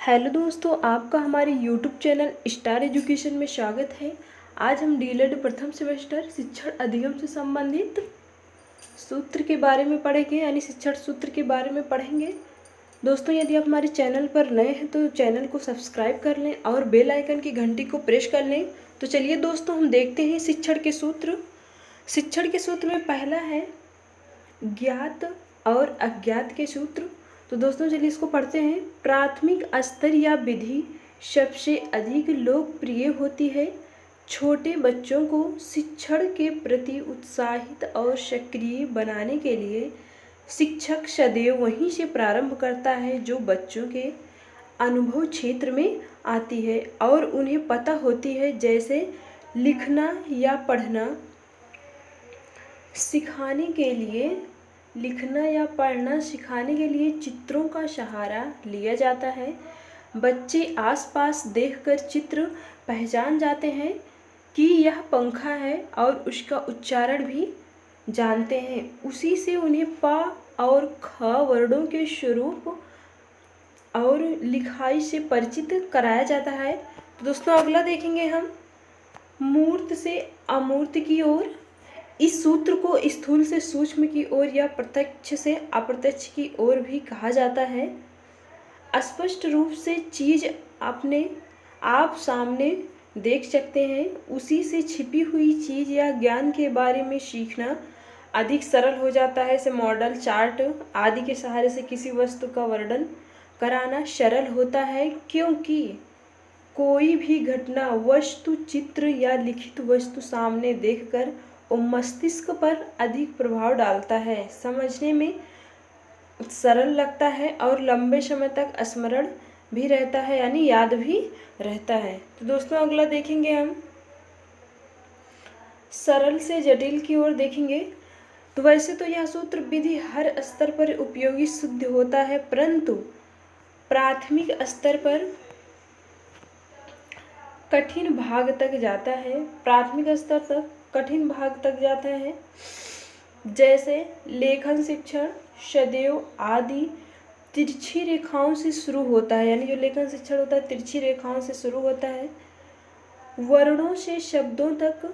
Hello दोस्तों, आपका हमारे यूट्यूब चैनल स्टार एजुकेशन में स्वागत है। आज हम डीएलएड प्रथम सेमेस्टर शिक्षण अधिगम से संबंधित सूत्र के बारे में पढ़ेंगे, यानी शिक्षण सूत्र के बारे में पढ़ेंगे। दोस्तों, यदि आप हमारे चैनल पर नए हैं तो चैनल को सब्सक्राइब कर लें और बेल आइकन की घंटी को प्रेस कर लें। तो चलिए दोस्तों, हम देखते हैं शिक्षण के सूत्र। शिक्षण के सूत्र में पहला है ज्ञात और अज्ञात के सूत्र। तो दोस्तों चलिए इसको पढ़ते हैं। प्राथमिक स्तर या विधि सबसे अधिक लोकप्रिय होती है। छोटे बच्चों को शिक्षण के प्रति उत्साहित और सक्रिय बनाने के लिए शिक्षक सदैव वहीं से प्रारंभ करता है जो बच्चों के अनुभव क्षेत्र में आती है और उन्हें पता होती है, जैसे लिखना या पढ़ना। सिखाने के लिए चित्रों का सहारा लिया जाता है। बच्चे आसपास देखकर चित्र पहचान जाते हैं कि यह पंखा है और उसका उच्चारण भी जानते हैं। उसी से उन्हें प और ख वर्णों के स्वरूप और लिखाई से परिचित कराया जाता है। तो दोस्तों अगला देखेंगे हम मूर्त से अमूर्त की ओर। इस सूत्र को स्थूल से सूक्ष्म की ओर या प्रत्यक्ष से अप्रत्यक्ष की ओर भी कहा जाता है। स्पष्ट रूप से चीज अपने आप सामने देख सकते हैं, उसी से छिपी हुई चीज या ज्ञान के बारे में सीखना अधिक सरल हो जाता है। जैसे मॉडल, चार्ट आदि के सहारे से किसी वस्तु का वर्णन कराना सरल होता है, क्योंकि कोई भी घटना, वस्तु, चित्र या लिखित वस्तु सामने देखकर मस्तिष्क पर अधिक प्रभाव डालता है, समझने में सरल लगता है और लंबे समय तक स्मरण भी रहता है, यानी याद भी रहता है। तो दोस्तों अगला देखेंगे हम सरल से जटिल की ओर देखेंगे। तो वैसे तो यह सूत्र विधि हर स्तर पर उपयोगी सिद्ध होता है, परंतु प्राथमिक स्तर पर कठिन भाग तक जाता है। जैसे लेखन शिक्षण सदैव आदि तिरछी रेखाओं से शुरू होता है, यानी जो लेखन शिक्षण होता है तिरछी रेखाओं से शुरू होता है। वर्णों से शब्दों तक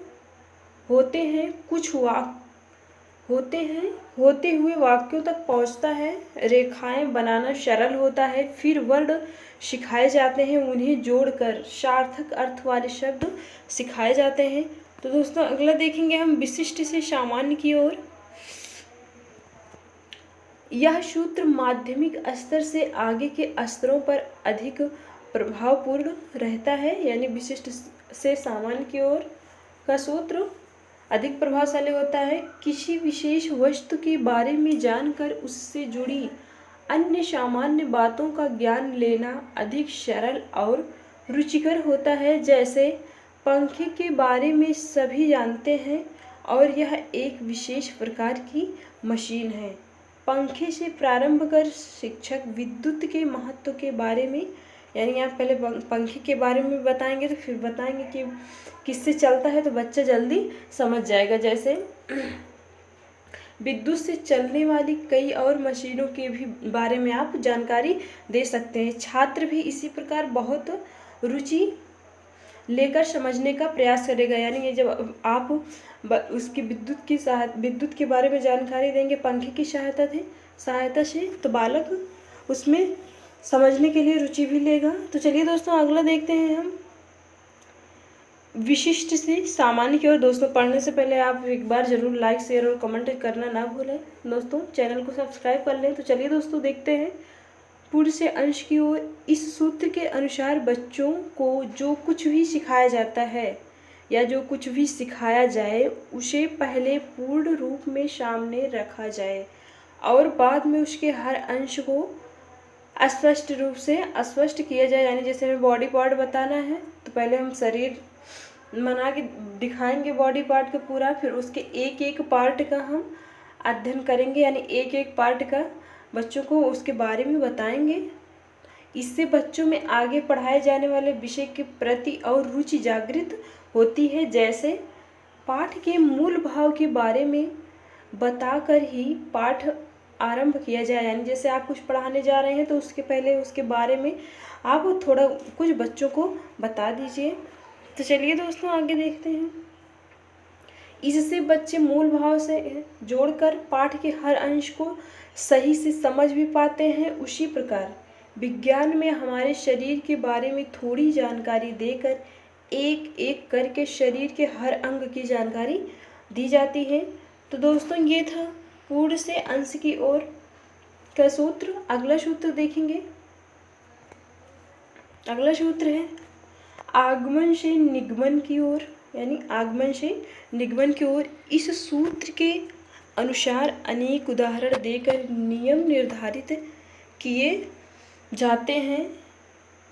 होते हुए वाक्यों तक पहुंचता है। रेखाएं बनाना सरल होता है, फिर वर्ण सिखाए जाते हैं, उन्हें जोड़कर सार्थक अर्थ वाले शब्द सिखाए जाते हैं। तो दोस्तों अगला देखेंगे हम विशिष्ट से सामान्य की ओर। यह सूत्र माध्यमिक स्तर से आगे के स्तरों पर अधिक प्रभावपूर्ण रहता है, यानी विशिष्ट से सामान्य की ओर का सूत्र अधिक प्रभावशाली होता है। किसी विशेष वस्तु के बारे में जानकर उससे जुड़ी अन्य सामान्य बातों का ज्ञान लेना अधिक सरल और रुचिकर होता है। जैसे पंखे के बारे में सभी जानते हैं और यह एक विशेष प्रकार की मशीन है। पंखे से प्रारंभ कर शिक्षक विद्युत के महत्व के बारे में, यानी आप पहले पंखे के बारे में बताएंगे तो फिर बताएंगे कि किससे चलता है, तो बच्चा जल्दी समझ जाएगा। जैसे विद्युत से चलने वाली कई और मशीनों के भी बारे में आप जानकारी दे सकते हैं। छात्र भी इसी प्रकार बहुत रुचि लेकर समझने का प्रयास करेगा, यानी ये जब आप उसकी विद्युत के बारे में जानकारी देंगे पंखे की सहायता से, तो बालक उसमें समझने के लिए रुचि भी लेगा। तो चलिए दोस्तों अगला देखते हैं हम विशिष्ट से सामान्य की ओर। दोस्तों पढ़ने से पहले आप एक बार जरूर लाइक, शेयर और कमेंट करना ना भूलें। दोस्तों चैनल को सब्सक्राइब कर लें। तो चलिए दोस्तों देखते हैं पूर्ण से अंश की ओर। इस सूत्र के अनुसार बच्चों को जो कुछ भी सिखाया जाता है या जो कुछ भी सिखाया जाए उसे पहले पूर्ण रूप में सामने रखा जाए और बाद में उसके हर अंश को स्पष्ट रूप से स्पष्ट किया जाए। यानी जैसे हमें बॉडी पार्ट बताना है तो पहले हम शरीर बना के दिखाएंगे बॉडी पार्ट का पूरा, फिर उसके एक एक पार्ट का हम अध्ययन करेंगे, यानी एक एक पार्ट का बच्चों को उसके बारे में बताएंगे। इससे बच्चों में आगे पढ़ाए जाने वाले विषय के प्रति और रुचि जागृत होती है। जैसे पाठ के मूल भाव के बारे में बताकर ही पाठ आरंभ किया जाए। यानी जैसे आप कुछ पढ़ाने जा रहे हैं तो उसके पहले उसके बारे में आप थोड़ा कुछ बच्चों को बता दीजिए। तो चलिए दोस्तों आगे देखते हैं। इससे बच्चे मूल भाव से जोड़कर पाठ के हर अंश को सही से समझ भी पाते हैं। उसी प्रकार विज्ञान में हमारे शरीर के बारे में थोड़ी जानकारी देकर एक एक करके शरीर के हर अंग की जानकारी दी जाती है। तो दोस्तों ये था पूर्ण से अंश की ओर का सूत्र। अगला सूत्र देखेंगे। अगला सूत्र है आगमन से निगमन की ओर, यानी आगमन से निगमन की ओर। इस सूत्र के अनुसार अनेक उदाहरण देकर नियम निर्धारित किए जाते हैं।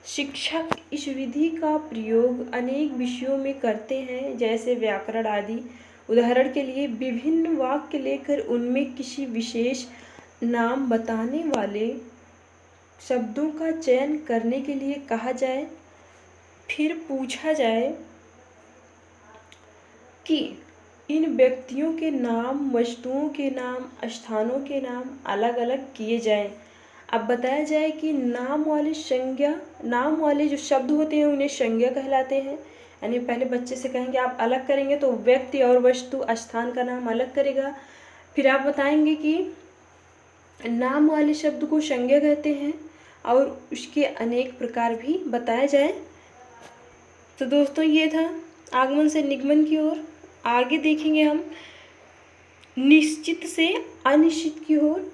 शिक्षक इस विधि का प्रयोग अनेक विषयों में करते हैं, जैसे व्याकरण आदि। उदाहरण के लिए विभिन्न वाक्य लेकर उनमें किसी विशेष नाम बताने वाले शब्दों का चयन करने के लिए कहा जाए। फिर पूछा जाए कि इन व्यक्तियों के नाम, वस्तुओं के नाम, स्थानों के नाम अलग अलग किए जाएं। अब बताया जाए कि नाम वाले जो शब्द होते हैं उन्हें संज्ञा कहलाते हैं। यानी पहले बच्चे से कहेंगे आप अलग करेंगे तो व्यक्ति और वस्तु, स्थान का नाम अलग करेगा। फिर आप बताएंगे कि नाम वाले शब्द को संज्ञा कहते हैं और उसके अनेक प्रकार भी बताया जाए। तो दोस्तों ये था आगमन से निगमन की ओर। आगे देखेंगे हम निश्चित से अनिश्चित की ओर।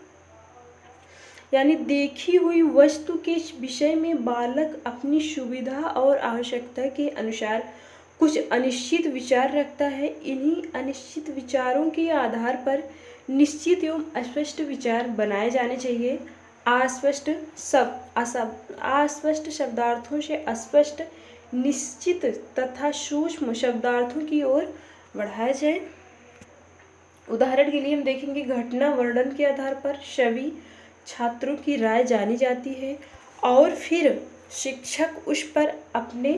यानी देखी हुई वस्तु के विषय में बालक अपनी सुविधा और आवश्यकता के अनुसार कुछ अनिश्चित विचार रखता है। इन्हीं अनिश्चित विचारों के आधार पर निश्चित एवं अस्पष्ट विचार बनाए जाने चाहिए। अस्पष्ट शब्दार्थों से अस्पष्ट, निश्चित तथा सूक्ष्म शब्दार्थों की ओर बढ़ाया जाए। उदाहरण के लिए हम देखेंगे घटना वर्णन के आधार पर सभी छात्रों की राय जानी जाती है और फिर शिक्षक उस पर अपने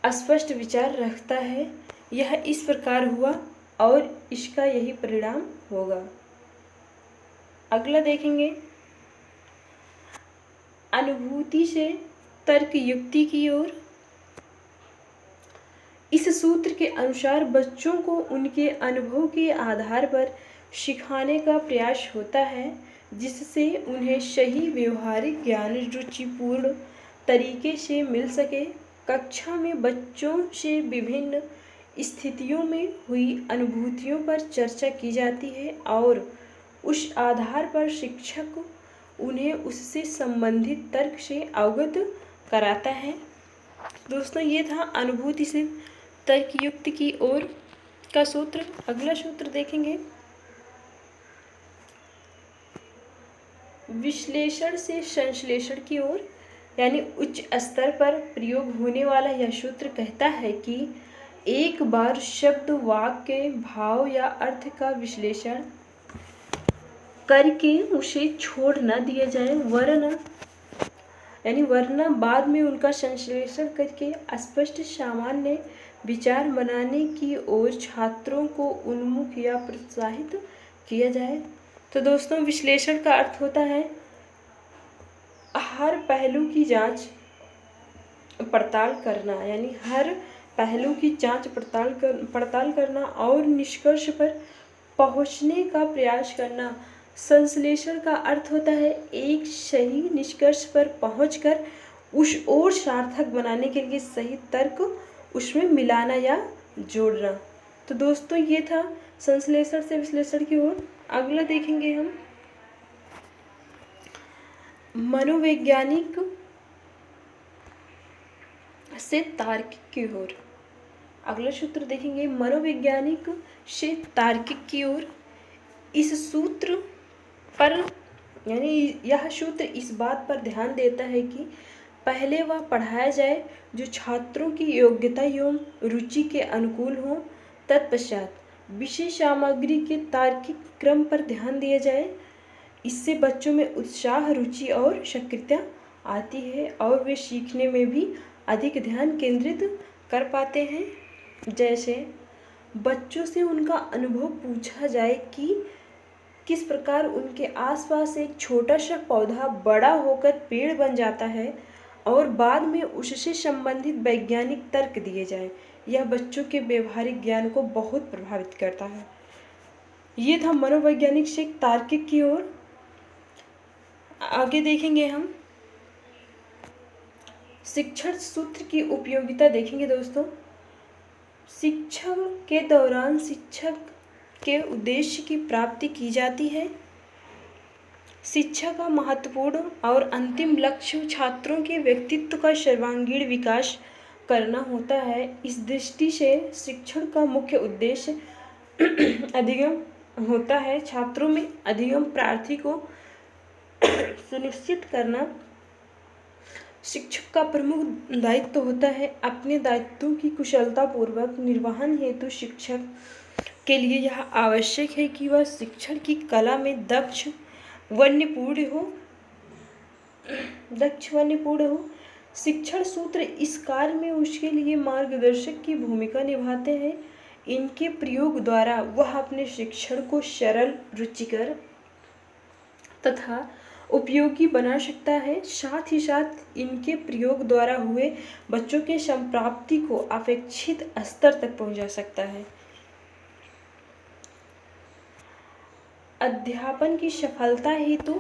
स्पष्ट विचार रखता है। यह इस प्रकार हुआ और इसका यही परिणाम होगा। अगला देखेंगे अनुभूति से तर्क युक्ति की ओर। इस सूत्र के अनुसार बच्चों को उनके अनुभव के आधार पर सिखाने का प्रयास होता है, जिससे उन्हें सही व्यवहारिक ज्ञान रुचिपूर्ण तरीके से मिल सके। कक्षा में बच्चों से विभिन्न स्थितियों में हुई अनुभूतियों पर चर्चा की जाती है और उस आधार पर शिक्षक उन्हें उससे संबंधित तर्क से अवगत कराता है। दोस्तों ये था अनुभूति से तर्कयुक्त की ओर का सूत्र। अगला सूत्र देखेंगे विश्लेषण से संश्लेषण की ओर। यानी उच्च स्तर पर प्रयोग होने वाला यह सूत्र कहता है कि एक बार शब्द, वाक्य, भाव या अर्थ का विश्लेषण करके उसे छोड़ न दिया जाए, वरना बाद में उनका संश्लेषण करके स्पष्ट सामान्य विचार बनाने की ओर छात्रों को उन्मुख या प्रोत्साहित किया जाए। तो दोस्तों विश्लेषण का अर्थ होता है हर पहलू की जांच पड़ताल करना। यानी हर पहलू की जांच पड़ताल करना और निष्कर्ष पर पहुंचने का प्रयास करना। संश्लेषण का अर्थ होता है एक सही निष्कर्ष पर पहुंचकर उस ओर सार्थक बनाने के लिए सही तर्क उसमें मिलाना या जोड़ना। तो दोस्तों ये था संश्लेषण से विश्लेषण की ओर। अगला देखेंगे हम मनोवैज्ञानिक से तार्किक की ओर। अगला सूत्र देखेंगे मनोवैज्ञानिक से तार्किक की ओर। इस सूत्र पर यानी यह सूत्र इस बात पर ध्यान देता है कि पहले वह पढ़ाया जाए जो छात्रों की योग्यता एवं रुचि के अनुकूल हो। तत्पश्चात विषय सामग्री के तार्किक क्रम पर ध्यान दिया जाए। इससे बच्चों में उत्साह, रुचि और सक्रियता आती है और वे सीखने में भी अधिक ध्यान केंद्रित कर पाते हैं। जैसे बच्चों से उनका अनुभव पूछा जाए कि किस प्रकार उनके आसपास एक छोटा सा पौधा बड़ा होकर पेड़ बन जाता है और बाद में उससे संबंधित वैज्ञानिक तर्क दिए जाएं। यह बच्चों के व्यवहारिक ज्ञान को बहुत प्रभावित करता है। ये था मनोवैज्ञानिक से तार्किक की ओर। आगे देखेंगे हम शिक्षण सूत्र की उपयोगिता देखेंगे दोस्तों। शिक्षा के दौरान शिक्षक के उद्देश्य की प्राप्ति की जाती है। शिक्षा का महत्वपूर्ण और अंतिम लक्ष्य छात्रों के व्यक्तित्व का सर्वांगीण विकास करना होता है। इस दृष्टि से शिक्षण का मुख्य उद्देश्य अधिगम होता है। छात्रों में अधिगम प्राप्ति को सुनिश्चित करना शिक्षक का प्रमुख दायित्व होता है। अपने दायित्वों की कुशलतापूर्वक निर्वहन हेतु शिक्षक के लिए यह आवश्यक है कि वह शिक्षण की कला में दक्ष व निपुण हो। शिक्षण सूत्र इस कार्य में उसके लिए मार्गदर्शक की भूमिका निभाते हैं। इनके प्रयोग द्वारा वह अपने शिक्षण को सरल, रुचिकर तथा उपयोगी बना सकता है। साथ ही साथ इनके प्रयोग द्वारा हुए बच्चों के संप्राप्ति को अपेक्षित स्तर तक पहुंचा सकता है। अध्यापन की सफलता हेतु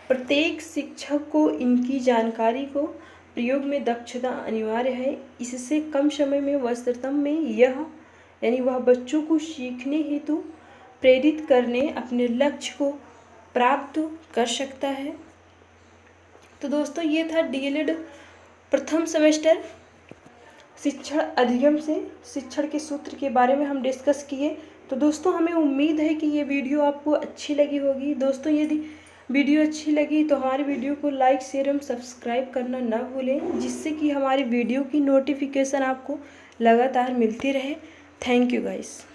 प्रत्येक शिक्षक को इनकी जानकारी को प्रयोग में दक्षता अनिवार्य है। इससे कम समय में वास्तव में वह बच्चों को सीखने हेतु प्रेरित करने अपने लक्ष्य को प्राप्त कर सकता है। तो दोस्तों ये था डीएलएड प्रथम सेमेस्टर शिक्षण अधिगम से शिक्षण के सूत्र के बारे में हम डिस्कस किए। तो दोस्तों हमें उम्मीद है कि ये वीडियो आपको अच्छी लगी होगी। दोस्तों यदि वीडियो अच्छी लगी तो हमारी वीडियो को लाइक, शेयर एवं सब्सक्राइब करना ना भूलें, जिससे कि हमारी वीडियो की नोटिफिकेशन आपको लगातार मिलती रहे। Thank you guys.